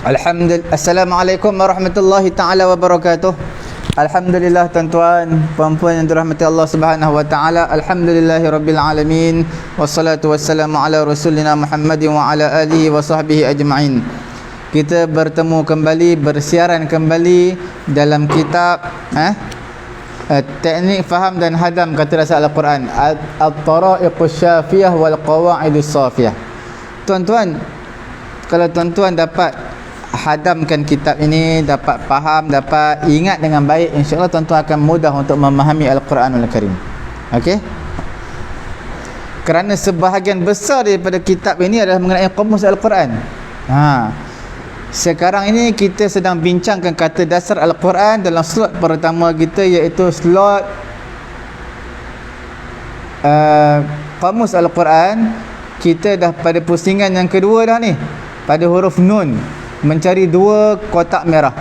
Assalamualaikum warahmatullahi taala wabarakatuh. Alhamdulillah tuan-tuan, puan-puan yang dirahmati Allah Subhanahu wa taala. Alhamdulillahirabbil alamin. Wassalatu wassalamu ala rasulina Muhammadin wa ala alihi wa sahbihi ajma'in. Kita bertemu kembali, bersiaran kembali dalam kitab Teknik Faham dan Hadam Kata Dasar Al-Quran, At-Tara'iqus Syafiyah wal Qawa'idus Safiyah. Tuan-tuan, kalau tuan-tuan dapat hadamkan kitab ini, dapat faham, dapat ingat dengan baik, insya-Allah tuan-tuan akan mudah untuk memahami Al-Quranul Karim. Okey? Kerana sebahagian besar daripada kitab ini adalah mengenai kamus Al-Quran. Sekarang ini kita sedang bincangkan kata dasar Al-Quran dalam slot pertama kita, iaitu slot kamus Al-Quran. Kita dah pada pusingan yang kedua dah ni, pada huruf nun, mencari dua kotak merah.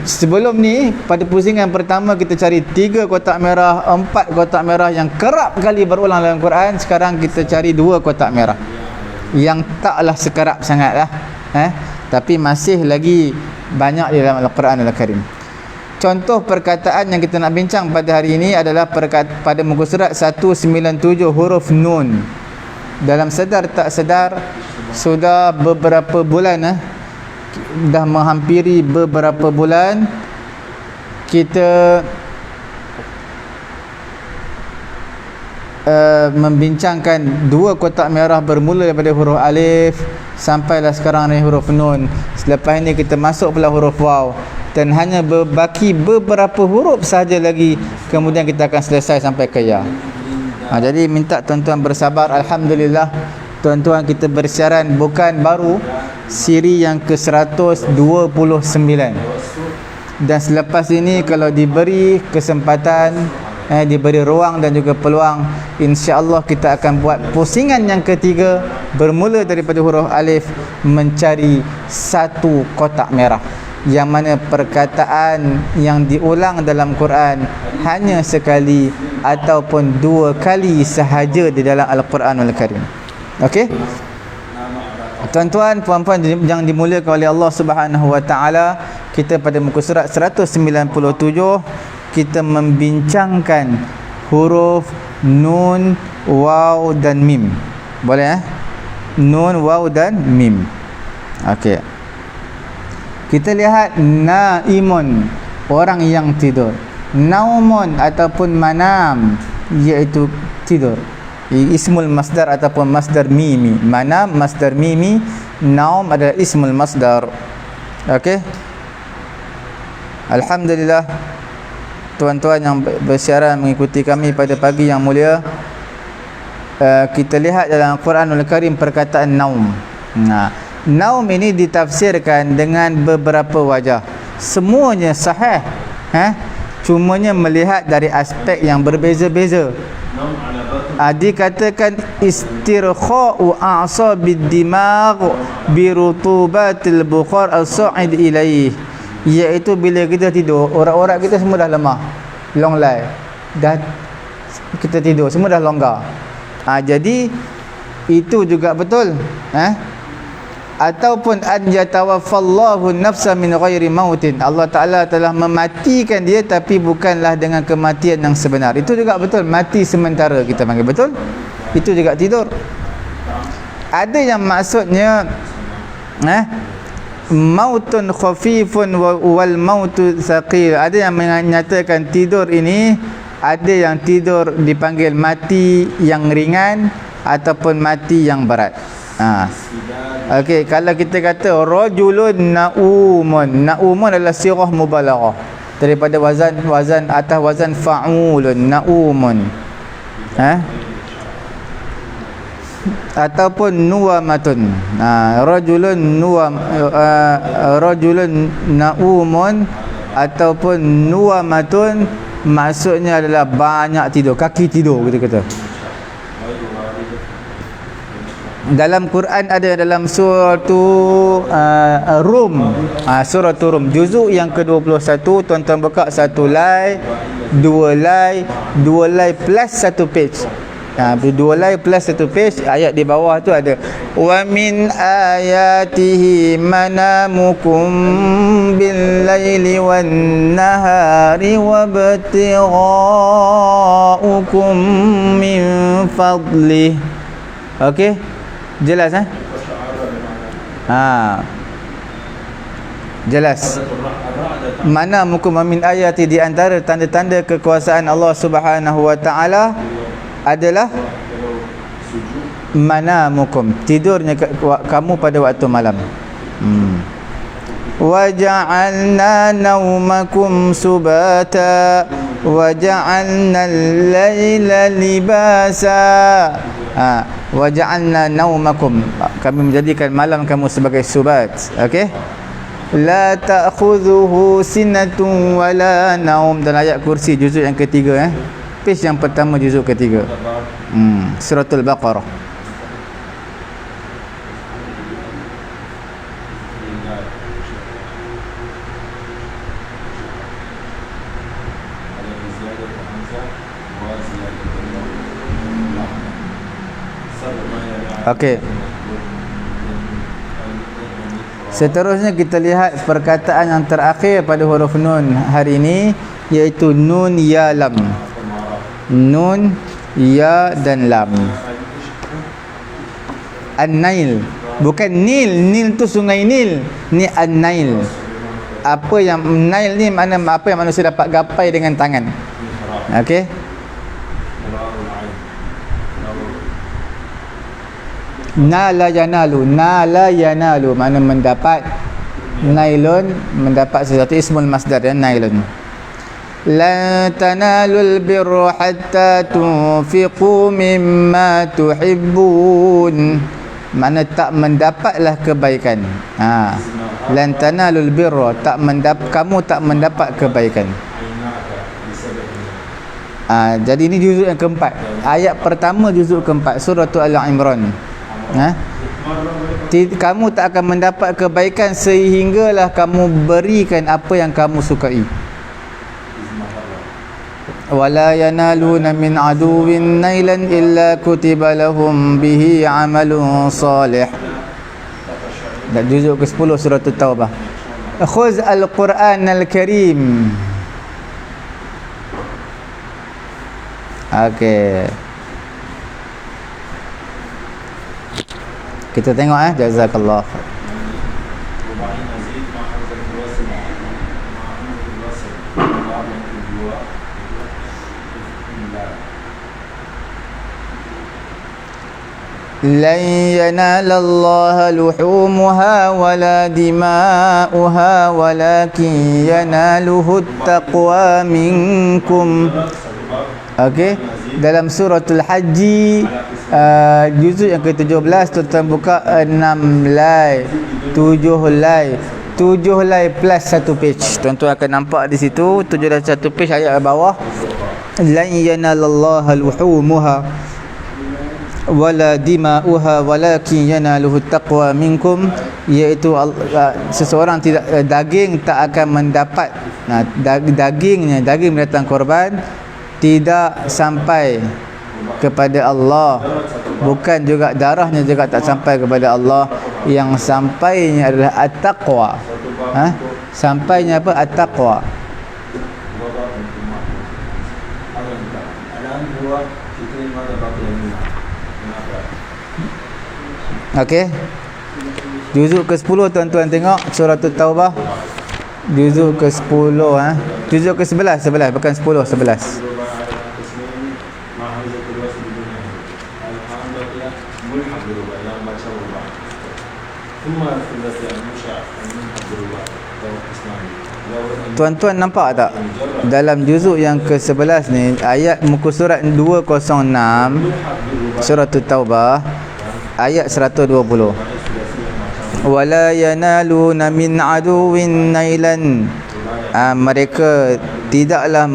Sebelum ni pada pusingan pertama kita cari 3 kotak merah, 4 kotak merah yang kerap kali berulang dalam Quran. Sekarang kita cari 2 kotak merah yang taklah sekerap sangat lah, tapi masih lagi banyak di dalam Al-Quran Al-Karim. Contoh perkataan yang kita nak bincang pada hari ini adalah pada muka surat 197 huruf nun. Dalam sedar tak sedar sudah beberapa bulan, dah menghampiri beberapa bulan kita membincangkan 2 kotak merah bermula daripada huruf alif sampailah sekarang ni huruf nun. Selepas ini kita masuk pula huruf waw, dan hanya berbaki beberapa huruf sahaja lagi, kemudian kita akan selesai sampai ke ya. Jadi minta tuan-tuan bersabar. Alhamdulillah tuan-tuan, kita bersiaran bukan baru siri yang ke-129, dan selepas ini kalau diberi kesempatan, diberi ruang dan juga peluang, insya-Allah kita akan buat pusingan yang ketiga bermula daripada huruf alif, mencari 1 kotak merah, yang mana perkataan yang diulang dalam Quran hanya sekali ataupun 2 kali sahaja di dalam Al-Quranul Karim. Okey? Tuan-tuan, puan-puan yang dimuliakan oleh Allah Subhanahu wa taala, kita pada muka surat 197 kita membincangkan huruf nun, waw dan mim. Boleh Nun, waw dan mim. Okey. Kita lihat naimun, orang yang tidur. Naumun ataupun manam, iaitu tidur. Ismul masdar ataupun masdar mimi. Manam masdar mimi, naum adalah ismul masdar. Okey. Alhamdulillah tuan-tuan yang bersiaran mengikuti kami pada pagi yang mulia. Kita lihat dalam Al-Quranul Karim perkataan naum. Naum ini ditafsirkan dengan beberapa wajah. Semuanya sahih, cumanya melihat dari aspek yang berbeza-beza. Dikatakan istirkha'u a'sabid dimagh bi rutubatil bukhar as-sa'id ilaih, iaitu bila kita tidur, orak-orak kita semua dah lemah, long lie, dah kita tidur semua dah longgar. Jadi itu juga betul, ataupun an yatawaffallahu nafsa min ghairi mautin, Allah Ta'ala telah mematikan dia tapi bukanlah dengan kematian yang sebenar. Itu juga betul, mati sementara kita panggil, betul? Itu juga tidur. Ada yang maksudnya mautun khafifun wal mautu thaqil. Ada yang menyatakan tidur ini, ada yang tidur dipanggil mati yang ringan ataupun mati yang berat. Okey, kalau kita kata rajulun naumun, naumun adalah sirah mubalaghah daripada wazan atas wazan fa'ulun, naumun. Ataupun nuwamatun. Rajulun naumun ataupun nuwamatun, maksudnya adalah banyak tidur, kaki tidur kita kata. Dalam Quran ada dalam surah Rum, surah Rum juzuk yang ke-21, tuan-tuan buka 1 lay, 2 lay, 2 lay plus 1 page. Dua line plus satu page. Ayat di bawah tu ada wa min ayatihi manamukum bil laili wan nahari wabtighaukum min fadlih. Okey, jelas jelas. Mana mukum min ayati, di antara tanda-tanda kekuasaan Allah Subhanahu wa taala adalah mana mukum, tidurnya kamu pada waktu malam. Wa ja'alna naumakum subata wa ja'alna al-laila libasa. Wa ja'alna naumakum, kami menjadikan malam kamu sebagai subat. Okey, la ta'khudhuhu sinatun wala naum, dalam ayat kursi juzuk yang ketiga, page yang pertama juzuk ketiga, suratul Baqarah. Okey, seterusnya kita lihat perkataan yang terakhir pada huruf nun hari ini, iaitu nun ya lam. Nun ya dan lam. An-Nail, bukan Nil. Nil tu sungai Nil, ni An-Nail. Apa yang Nail ni makna apa yang manusia dapat gapai dengan tangan. Okey, nala yanalu, nala yanalu makna mendapat. Nailun, mendapat sesuatu, ismul masdar ya, nailun. La tanalul birra hatta tunfiqu mimma tuhibbun, makna tak mendapatlah kebaikan. Lan tanalul birra, kamu tak mendapat kebaikan. Jadi ini juzuk yang keempat, ayat pertama juzuk keempat, surah Al-Imran. Kamu tak akan mendapat kebaikan sehinggalah kamu berikan apa yang kamu sukai. Wala yanaluna min aduwin nailan illa kutiba lahum bihi amalun salih. Dan juzuk ke-10 surah At-Taubah. Khuz al-Quran al-Karim. Okey, kita tengok jazakallah. Lan yanalallaha luhumuha wala dima'uha walakin yanaluhu at-taqwa minkum. Okey, dalam suratul Haji juzuk yang ke-17, tuan-tuan buka 6 line, 7 line, 7 line plus 1 page. Tuan-tuan akan nampak di situ 7 dan 1 page ayat bawah. Lan yanalallaha luhumuha wala dima'uha walakin yanaluhu taqwa minkum, iaitu seseorang tidak, daging tak akan mendapat, daging binatang korban tidak sampai kepada Allah, bukan juga darahnya juga tak sampai kepada Allah. Yang sampainya adalah at-taqwa. Sampainya apa? At-taqwa. Okey, juzuk ke-10 tuan-tuan tengok surah At-Taubah, juzuk ke-10 juzuk ke-11, bukan 10, 11. Tuan-tuan nampak tak? Dalam juzuk yang ke-11 ni, ayat muka surat 206 surah At-Taubah ayat 120. Wala yanaluna min aduwin nailan, mereka tidaklah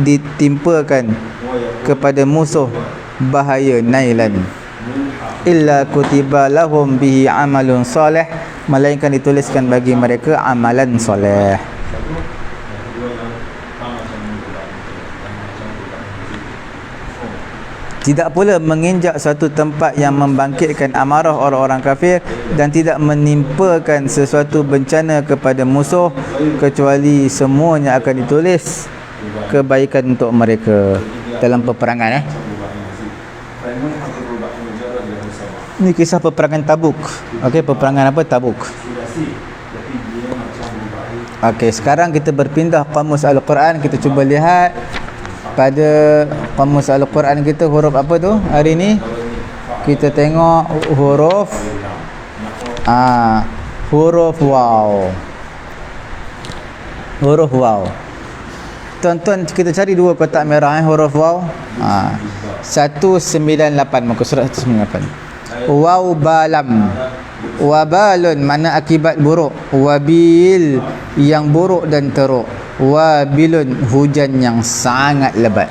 ditimpakan kepada musuh bahaya nailan, illa kutiba lahum bihi amalun salih, melainkan dituliskan bagi mereka amalan soleh. Tidak pula menginjak suatu tempat yang membangkitkan amarah orang-orang kafir, dan tidak menimpakan sesuatu bencana kepada musuh, kecuali semuanya akan ditulis kebaikan untuk mereka dalam peperangan. Ini kisah peperangan Tabuk. Okey, peperangan apa? Tabuk. Okey, sekarang kita berpindah kamus Al-Quran. Kita cuba lihat pada kamus Al-Quran kita huruf apa tu hari ni. Kita tengok huruf huruf waw. Huruf waw. Tuan-tuan, kita cari dua kotak merah huruf waw. 198, muka surat 198. Waw balam. Wabalun mana akibat buruk. Wabil yang buruk dan teruk. Wabilun hujan yang sangat lebat.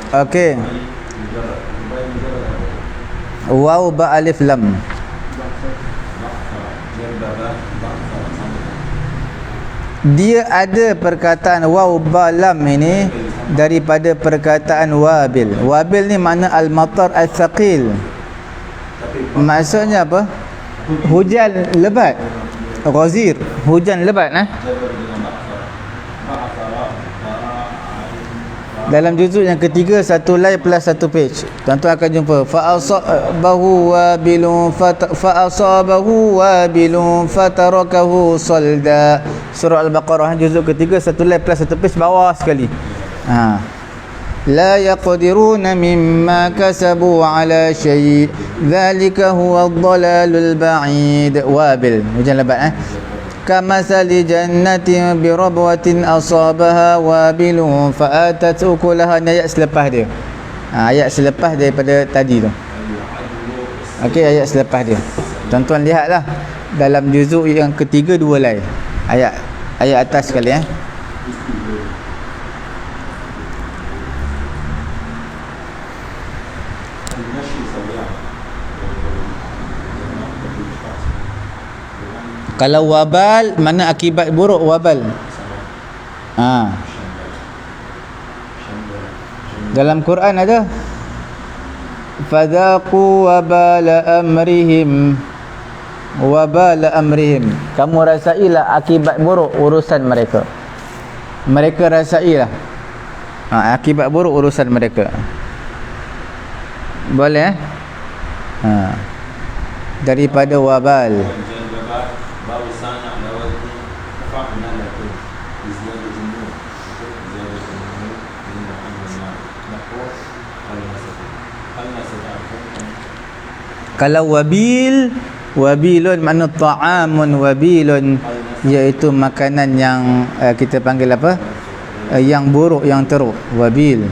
Okey. Waw ba alif lam. Dia ada perkataan waw ba lam ini daripada perkataan wabil. Wabil ni makna al-matar al-thaqil. Maksudnya apa? Hujan lebat. Ghazir, hujan lebat. Dalam juzuk yang ketiga, satu line plus satu page. Tuan-tuan akan jumpa fa'asabahu wabilun fatarakahu salda. Surah Al-Baqarah juzuk ketiga, satu line plus satu page, bawah sekali. La yaqdiruna mimma kasabu ala syai' dhalika huwa ad-dalalul ba'id. Wabil, hujan lebat. Kamasali jannatin birabwatin asabaha wabilun fa'atat ukulaha. Ayat selepas dia, ayat selepas daripada tadi tu. Okey, ayat selepas dia. Tuan-tuan lihatlah dalam juzuk yang ketiga, dua line ayat atas sekali. Kalau wabal mana akibat buruk, wabal. Dalam Quran ada fadaqu wabala amrihim. Wabala amrihim, kamu rasailah akibat buruk urusan mereka. Mereka rasailah akibat buruk urusan mereka. Boleh daripada wabal. Kalau wabil, wabilun makna ta'amun wabilun, iaitu makanan yang kita panggil apa? Yang buruk, yang teruk, wabil.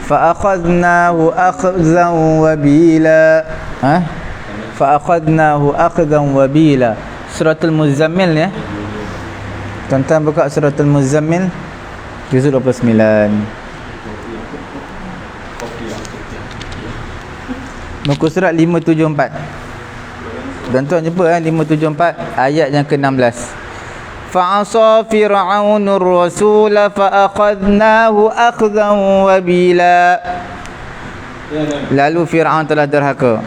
Fa akhadnahu akhzan wabila. Fa akhadnahu akhzan wabila. Suratul Muzammil ya. Tuan-tuan buka Suratul Muzammil juzuk 29. Muka surat 574. Tuan-tuan jumpa 574 ayat yang ke-16. Fa'asa fir'aunur rasula fa'akhadnahu akhzan wabila. Lalu Fir'aun telah derhaka,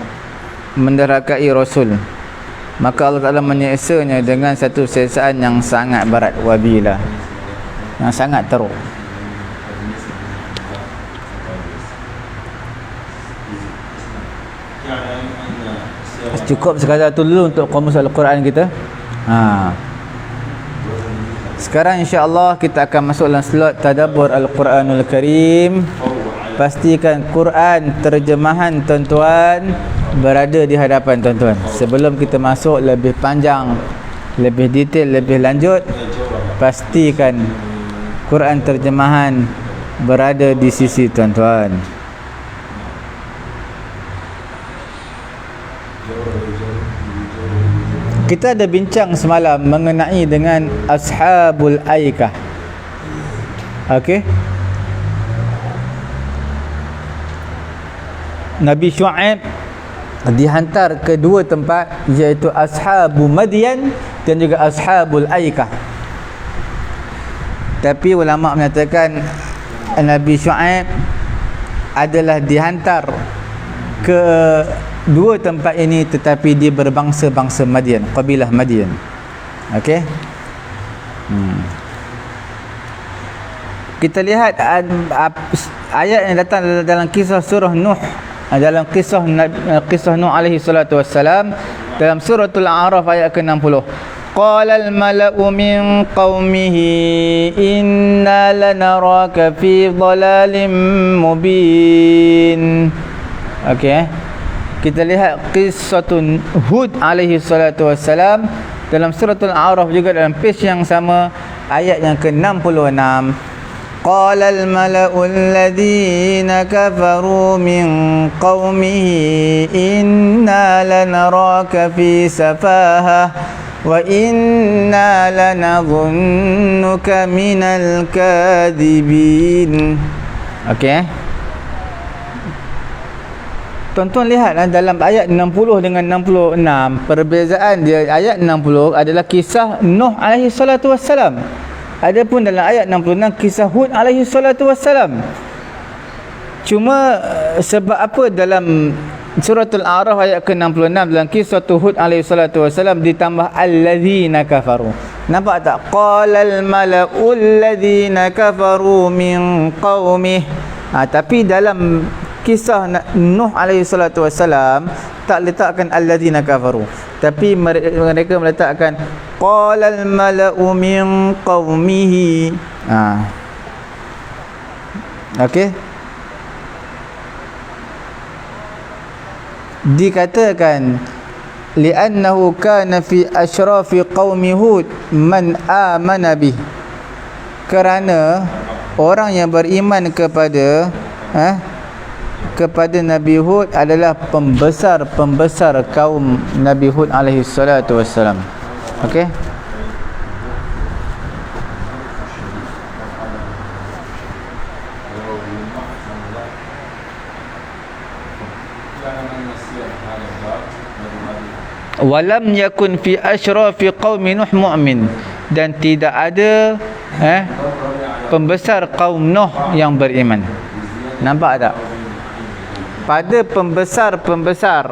menderhakai Rasul, maka Allah Ta'ala menyiksanya dengan satu siksaan yang sangat berat, wabila, yang sangat teruk. Cukup sekadar tu dulu untuk kamus Al-Quran kita. Sekarang insya-Allah kita akan masuk dalam slot tadabbur Al-Quranul Karim. Pastikan Quran terjemahan tuan-tuan berada di hadapan tuan-tuan. Sebelum kita masuk lebih panjang lebih detail, lebih lanjut, pastikan Quran terjemahan berada di sisi tuan-tuan. Kita ada bincang semalam mengenai dengan Ashabul Aikah. Okey. Nabi Syuaib dihantar ke dua tempat, iaitu Ashabu Madyan dan juga Ashabul Aikah. Tapi ulama menyatakan Nabi Syuaib adalah dihantar ke dua tempat ini, tetapi dia berbangsa-bangsa Madian, kabilah Madian. Okey. Kita lihat ayat yang datang dalam kisah surah Nuh, dalam kisah Nuh alaihi salatu wassalam, dalam suratul A'raf ayat ke-60. Qala al-mala'u min qaumihi inna lanaraka fi dhalalin mubin. Okey. Kita lihat kisah Hud alaihi salatu wassalam dalam suratul A'raf juga, dalam page yang sama, ayat yang ke-66. Qala al-mala'u alladhina kafaru min qaumihi inna lanaraka fi safahah wa inna lanadhunnuka minal kadhibin. Okey. Tuan-tuan lihatlah dalam ayat 60 dengan 66, perbezaan dia. Ayat 60 adalah kisah Nuh alaihi salatu wassalam. Adapun dalam ayat 66 kisah Hud alaihi salatu wassalam. Cuma sebab apa dalam suratul A'raf ayat ke-66 dalam kisah Hud alaihi salatu wassalam ditambah alladzina kafaru? Nampak tak? Qalal mala'u alladzina kafaru min qaumih. Tapi dalam kisah Nuh alaihi salatu wassalam tak letakkan alladzina kafaru, tapi mereka meletakkan qalal mala'u min qaumihi. Okey. Dikatakan li'annahu kana fi ashrafi qaumi Hud man amana bih, kerana orang yang beriman kepada Nabi Hud adalah pembesar kaum Nabi Hud alaihi salatu wassalam. Okey. Walam yakun fi ashrafi qaumi Nuh mu'min, dan tidak ada pembesar kaum Nuh yang beriman. Nampak tak? Pada pembesar-pembesar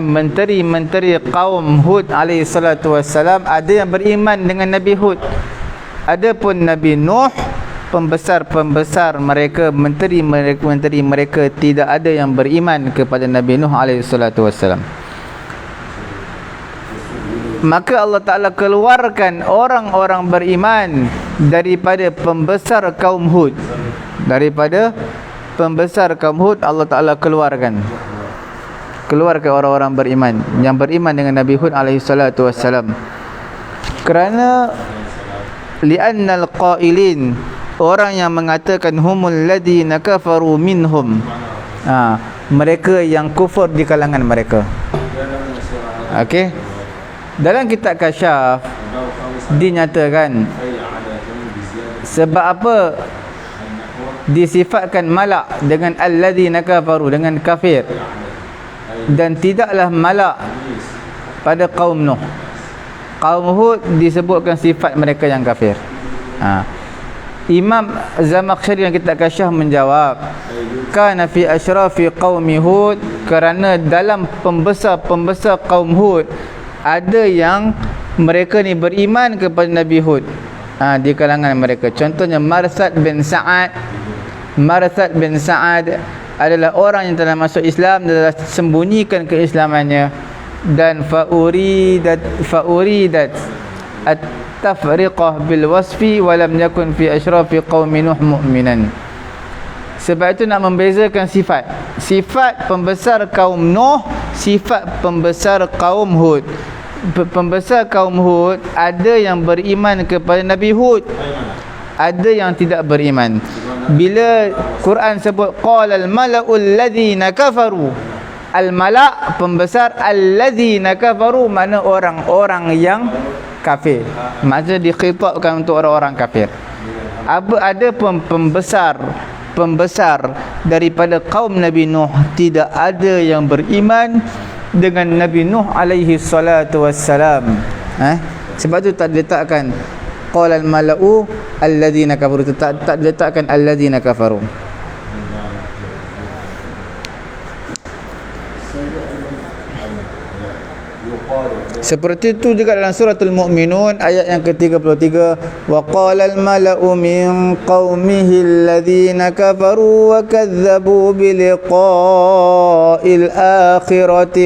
menteri-menteri kaum Hud alaihi salatu wassalam, ada yang beriman dengan Nabi Hud. Adapun Nabi Nuh, pembesar-pembesar mereka, menteri mereka tidak ada yang beriman kepada Nabi Nuh alaihi salatu wassalam. Maka Allah Ta'ala keluarkan orang-orang beriman daripada pembesar kaum Hud. Daripada pembesar kaum Hud, Allah Ta'ala keluarkan orang-orang beriman yang beriman dengan Nabi Hud alaihi salatu wassalam. Kerana li'annal qailin, orang yang mengatakan humul ladina kafaru minhum, mereka yang kufur di kalangan mereka. Okey. Dalam kitab Kasyaf dinyatakan sebab apa disifatkan malak dengan alladzina kafaru, dengan kafir, dan tidaklah malak pada kaum Nuh. Kaum Hud disebutkan sifat mereka yang kafir. Imam Zamakhsyari yang kitab Kasyaf menjawab, kana fi ashrafi qaumi Hud, kerana dalam pembesar-pembesar kaum Hud ada yang mereka ni beriman kepada Nabi Hud di kalangan mereka. Contohnya Marsad bin Sa'ad adalah orang yang telah masuk Islam dan telah sembunyikan keislamannya, dan fa'uridat at-tafriqah bil wasfi wa lam yakun fi ashrafi qaumi Nuh mu'minan. Sebab itu nak membezakan sifat pembesar kaum Nuh, sifat pembesar kaum Hud. pembesar kaum Hud ada yang beriman kepada Nabi Hud, ada yang tidak beriman. Bila Quran sebut qalal mala'ul ladzina kafaru, al-mala' pembesar, alladzina kafaru mana orang-orang yang kafir, maksudnya dikhitabkan untuk orang-orang kafir. Ada pembesar daripada kaum Nabi Nuh, tidak ada yang beriman dengan Nabi Nuh alaihi salatu wassalam. Sebab tu tak diletakkan qalal mala'u alladzina kafaru, tak diletakkan alladzina kafaru. Seperti itu juga dalam suratul Mu'minun ayat yang ke-33, wa qalal mala'u min qaumihi alladzina kafaru wa kadzdzabu bi liqa'il akhirati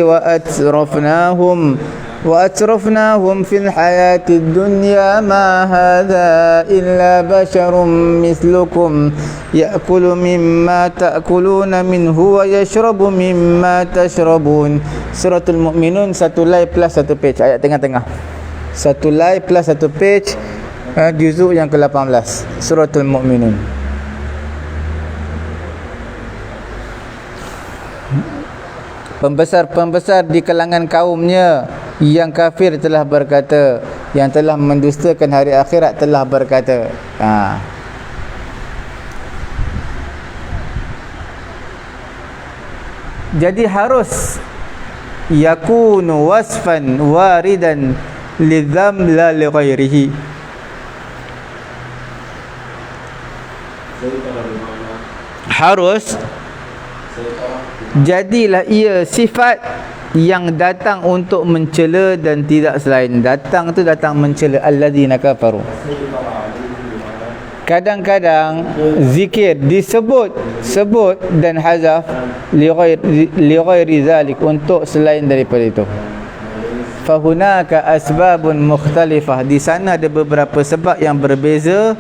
wa atrafnahum fil hayatid dunya ma hadza illa basharun mislukum ya'kulu mimma ta'kuluna minhu wa yashrabu mimma tashrabun. Suratul Mu'minun, satu line plus satu page, ayat tengah-tengah. Satu line plus satu page, juzuk yang ke-18, Suratul Mu'minun. Pembesar-pembesar di kalangan kaumnya yang kafir telah berkata, yang telah mendustakan hari akhirat telah berkata. Jadi harus yakunu wasfan waridan lidzam la li ghairihi. Harus jadilah ia sifat yang datang untuk mencela dan tidak selain. Datang tu datang mencela alladzina kafaru. Kadang-kadang zikir disebut dan hazaf li ghairi zalik, untuk selain daripada itu. Fahunaka asbabun mukhtalifah, di sana ada beberapa sebab yang berbeza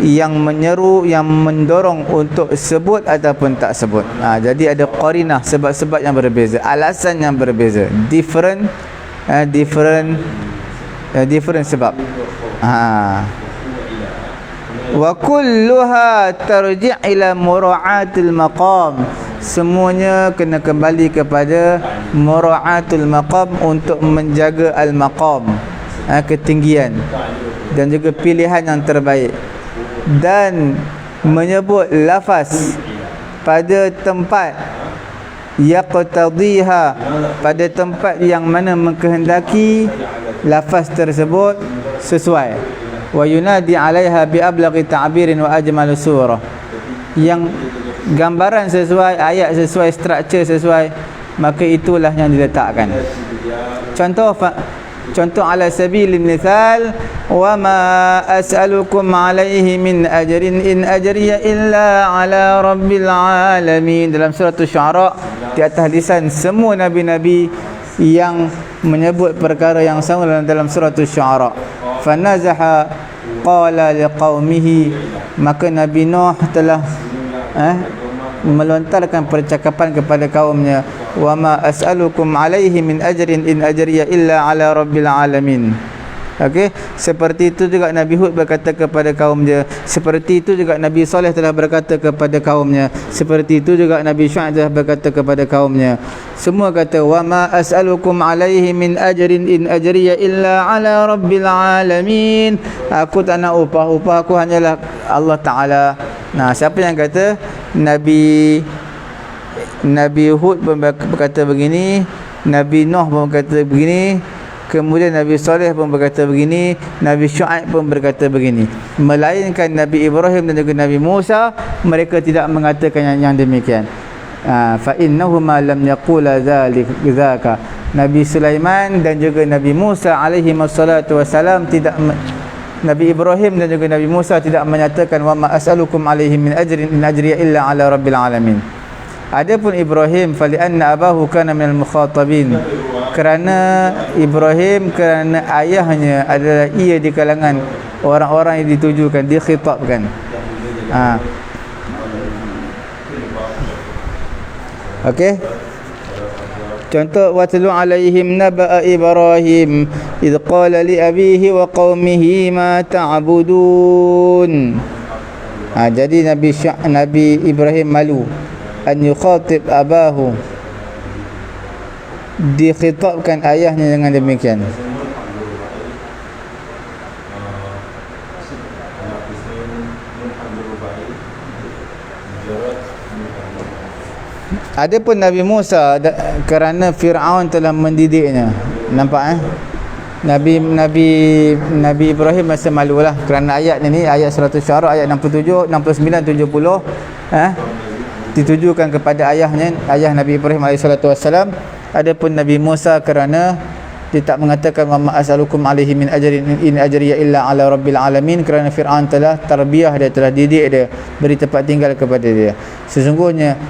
yang menyeru, yang mendorong untuk sebut ataupun tak sebut. Jadi ada qarinah, sebab-sebab yang berbeza, alasan yang berbeza, different sebab. Wa kulluha tarji' ila mura'atil maqam, semuanya kena kembali kepada mura'atul maqam, untuk menjaga al-maqam, ketinggian dan juga pilihan yang terbaik, dan menyebut lafaz pada tempat yaqtadiha, pada tempat yang mana mengkehendaki lafaz tersebut sesuai. Wa yunadi 'alaiha bi ablaghi ta'birin wa ajmal surah, yang gambaran sesuai, ayat sesuai, struktur sesuai, maka itulah yang diletakkan. Contoh ala sabilil mithal, wa ma as'alukum 'alaihi min ajrin in ajriya illa 'ala rabbil alamin. Dalam surah Asy-Syu'ara, di atas lisan semua nabi-nabi yang menyebut perkara yang sama dalam surah Asy-Syu'ara. Fanazaha qala liqaumihi, maka Nabi Nuh telah melontarkan percakapan kepada kaumnya, wa ma as'alukum 'alaihi min ajrin in ajriya illa 'ala rabbil alamin. Okey, seperti itu juga Nabi Hud berkata kepada kaumnya, seperti itu juga Nabi Saleh telah berkata kepada kaumnya, seperti itu juga Nabi Syuaib telah berkata kepada kaumnya. Semua kata wa ma as'alukum 'alaihi min ajrin in ajriya illa 'ala rabbil alamin. Aku tak nak upah aku hanyalah Allah Taala. Siapa yang kata? Nabi Hud pun berkata begini, Nabi Nuh pun berkata begini, kemudian Nabi Saleh pun berkata begini, Nabi Syuaib pun berkata begini. Melainkan Nabi Ibrahim dan juga Nabi Musa, mereka tidak mengatakan yang demikian. Fa innahuma lam yaqula dzaka. Nabi Sulaiman dan juga Nabi Musa alaihi wassalatu wassalam tidak, Nabi Ibrahim dan juga Nabi Musa tidak menyatakan wa ma as'alukum alaihi min ajrin in ajriya illa ala rabbil alamin. Adapun Ibrahim, fali anna abahu kana minal mukhatabin, kerana Ibrahim, kerana ayahnya adalah ia di kalangan orang-orang yang ditujukan, dikhitabkan. Okey. Contoh, watlu alaihim naba'a Ibrahim idh qala li abihi wa qaumihi ma ta'budun. Jadi Nabi Ibrahim malu an yukhatib abahu, dikhitabkan ayahnya dengan demikian. Adapun Nabi Musa, kerana Fir'aun telah mendidiknya. Nampak Nabi Ibrahim masa malulah kerana ayat ni ayat surah Asy-Syu'ara ayat 67, 69, 70 ditujukan kepada ayahnya, ayah Nabi Ibrahim alaihissalatu wassalam. Adapun Nabi Musa kerana dia tak mengatakan wa ma as'alukum alaihi min ajrin in ajriya illa ala rabbil alamin, kerana Fir'aun telah tarbiyah dia, telah didik dia, beri tempat tinggal kepada dia. Sesungguhnya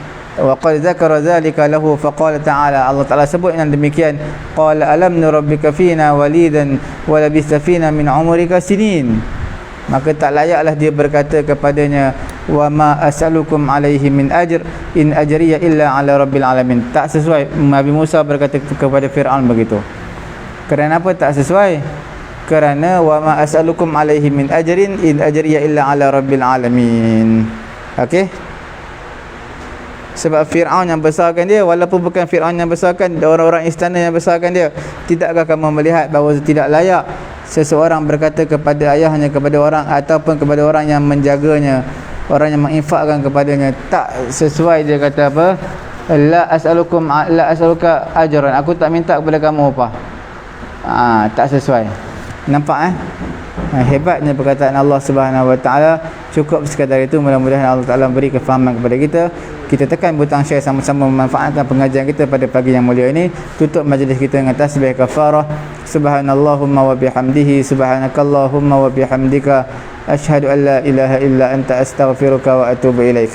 wa qad dzakara dzalika lahu faqala ta'ala, Allah Taala sebut yang demikian, qala alam nurabbika fina walidan wa labista fina min umrika sinin. Maka tak layaklah dia berkata kepadanya wa ma as'alukum alaihi min ajr in ajriya illa ala rabbil alamin. Tak sesuai Nabi Musa berkata kepada Fir'aun begitu. Kerana apa tak sesuai? Kerana wa ma as'alukum alaihi min ajrin in ajriya illa ala rabbil alamin. Okey. Sebab Fir'aun yang besarkan dia, walaupun bukan Fir'aun yang besarkan, orang-orang istana yang besarkan dia. Tidakkah kamu melihat bahawa tidak layak seseorang berkata kepada ayahnya, kepada orang ataupun kepada orang yang menjaganya, orang yang menginfakkan kepadanya, tak sesuai. Dia kata apa? La as'aluka ajran, aku tak minta kepada kamu apa. Tak sesuai. Nampak hebatnya perkataan Allah Subhanahu Wa Taala. Cukup sekadar itu. Mudah-mudahan Allah Taala beri kefahaman kepada kita. Kita tekan butang share sama-sama memanfaatkan pengajian kita pada pagi yang mulia ini. Tutup majlis kita dengan tasbih kafarah. Subhanallahumma wa bihamdihi, subhanakallahumma wa bihamdika, asyhadu an la ilaha illa anta astaghfiruka wa atubu ilaik.